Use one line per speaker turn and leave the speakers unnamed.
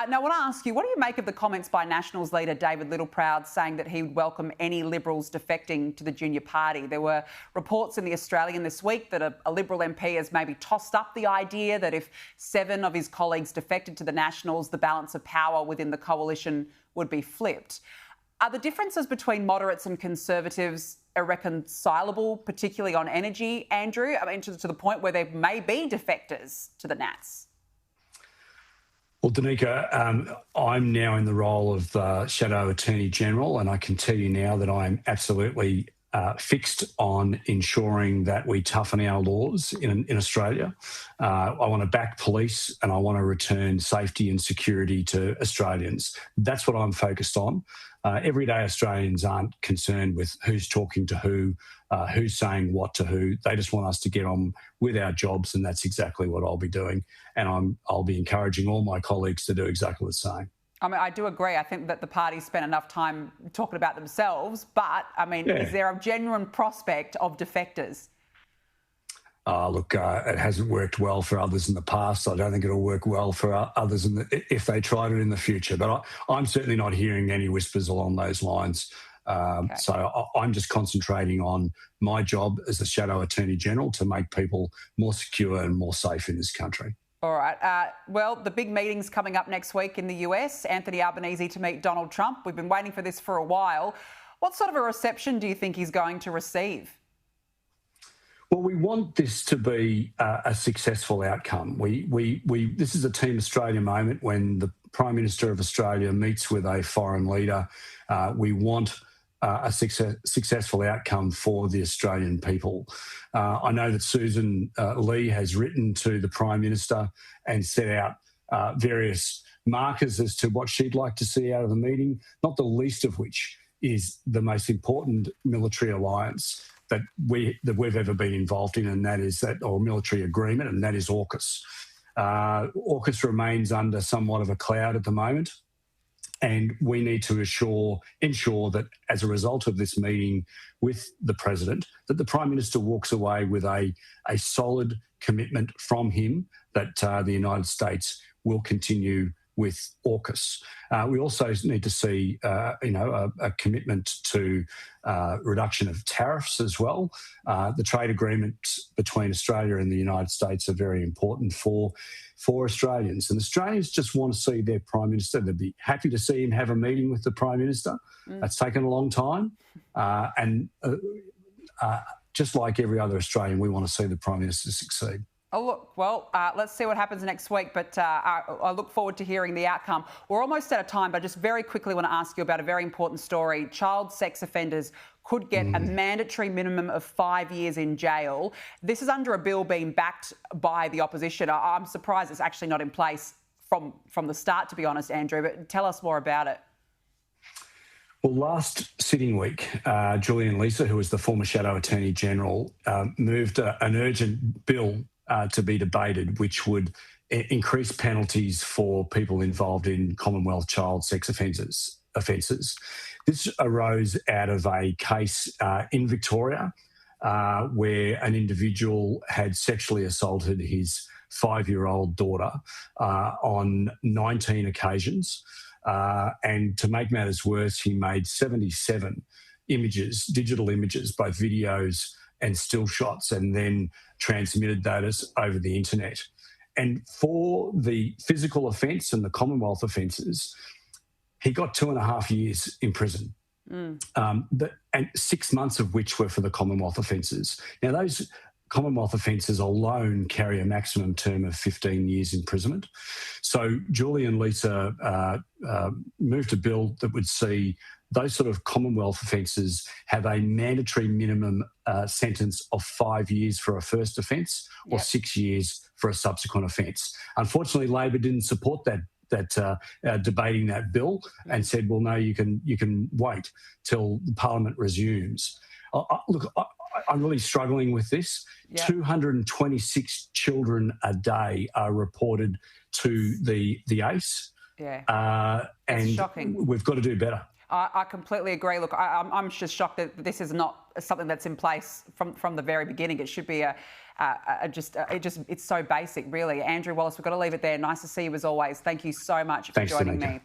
Now, I want to ask you, what do you make of the comments by Nationals leader David Littleproud saying that he would welcome any Liberals defecting to the junior party? There were reports in The Australian this week that a Liberal MP has maybe tossed up the idea that if 7 of his colleagues defected to the Nationals, the balance of power within the coalition would be flipped. Are the differences between moderates and Conservatives irreconcilable, particularly on energy, Andrew? I mean, to the point where there may be defectors to the Nats.
Well, Danica, I'm now in the role of Shadow Attorney-General, and I can tell you now that I'm absolutely fixed on ensuring that we toughen our laws in Australia. I want to back police and I want to return safety and security to Australians. That's what I'm focused on. Everyday Australians aren't concerned with who's talking to who's saying what to who. They just want us to get on with our jobs, and that's exactly what I'll be doing. And I'll be encouraging all my colleagues to do exactly the same.
I mean, I do agree. I think that the party spent enough time talking about themselves, but, I mean, Is there a genuine prospect of defectors?
Look, it hasn't worked well for others in the past. I don't think it'll work well for others if they tried it in the future. But I'm certainly not hearing any whispers along those lines. Okay. So I'm just concentrating on my job as the Shadow Attorney-General to make people more secure and more safe in this country.
All right. Well, the big meeting's coming up next week in the US. Anthony Albanese to meet Donald Trump. We've been waiting for this for a while. What sort of a reception do you think he's going to receive?
Well, we want this to be a successful outcome. This is a Team Australia moment when the Prime Minister of Australia meets with a foreign leader. We want a successful outcome for the Australian people. I know that Susan Lee has written to the Prime Minister and set out various markers as to what she'd like to see out of the meeting, not the least of which is the most important military alliance that we've ever been involved in, and that is or military agreement, and that is AUKUS. AUKUS remains under somewhat of a cloud at the moment, and we need to ensure that as a result of this meeting with the President, that the Prime Minister walks away with a solid commitment from him that the United States will continue with AUKUS. We also need to see, a commitment to reduction of tariffs as well. The trade agreements between Australia and the United States are very important for Australians. And Australians just want to see their Prime Minister. They'd be happy to see him have a meeting with the Prime Minister. That's taken a long time. Just like every other Australian, we want to see the Prime Minister succeed.
Oh, look, well, let's see what happens next week, but I look forward to hearing the outcome. We're almost out of time, but I just very quickly want to ask you about a very important story. Child sex offenders could get a mandatory minimum of 5 years in jail. This is under a bill being backed by the opposition. I'm surprised it's actually not in place from the start, to be honest, Andrew, but tell us more about it.
Well, last sitting week, Julian Leeser, who was the former Shadow Attorney-General, moved an urgent bill to be debated, which would increase penalties for people involved in Commonwealth child sex offences. This arose out of a case in Victoria where an individual had sexually assaulted his 5-year-old daughter on 19 occasions. And to make matters worse, he made 77 images, digital images, both videos and still shots, and then transmitted those over the internet. And for the physical offence and the Commonwealth offences, he got 2.5 years in prison, and 6 months of which were for the Commonwealth offences. Now, those Commonwealth offences alone carry a maximum term of 15 years imprisonment. So Julian Leeser moved a bill that would see those sort of Commonwealth offences have a mandatory minimum sentence of 5 years for a first offence or 6 years for a subsequent offence. Unfortunately, Labor didn't support that debating that bill and said, well, no, you can wait till Parliament resumes. Look, I'm really struggling with this. 226 children a day are reported to the ACE.
And
shocking. We've got to do better.
I completely agree. Look, I'm just shocked that this is not something that's in place from the very beginning. It should be it's so basic, really. Andrew Wallace, we've got to leave it there. Nice to see you as always. Thank you so much for joining me.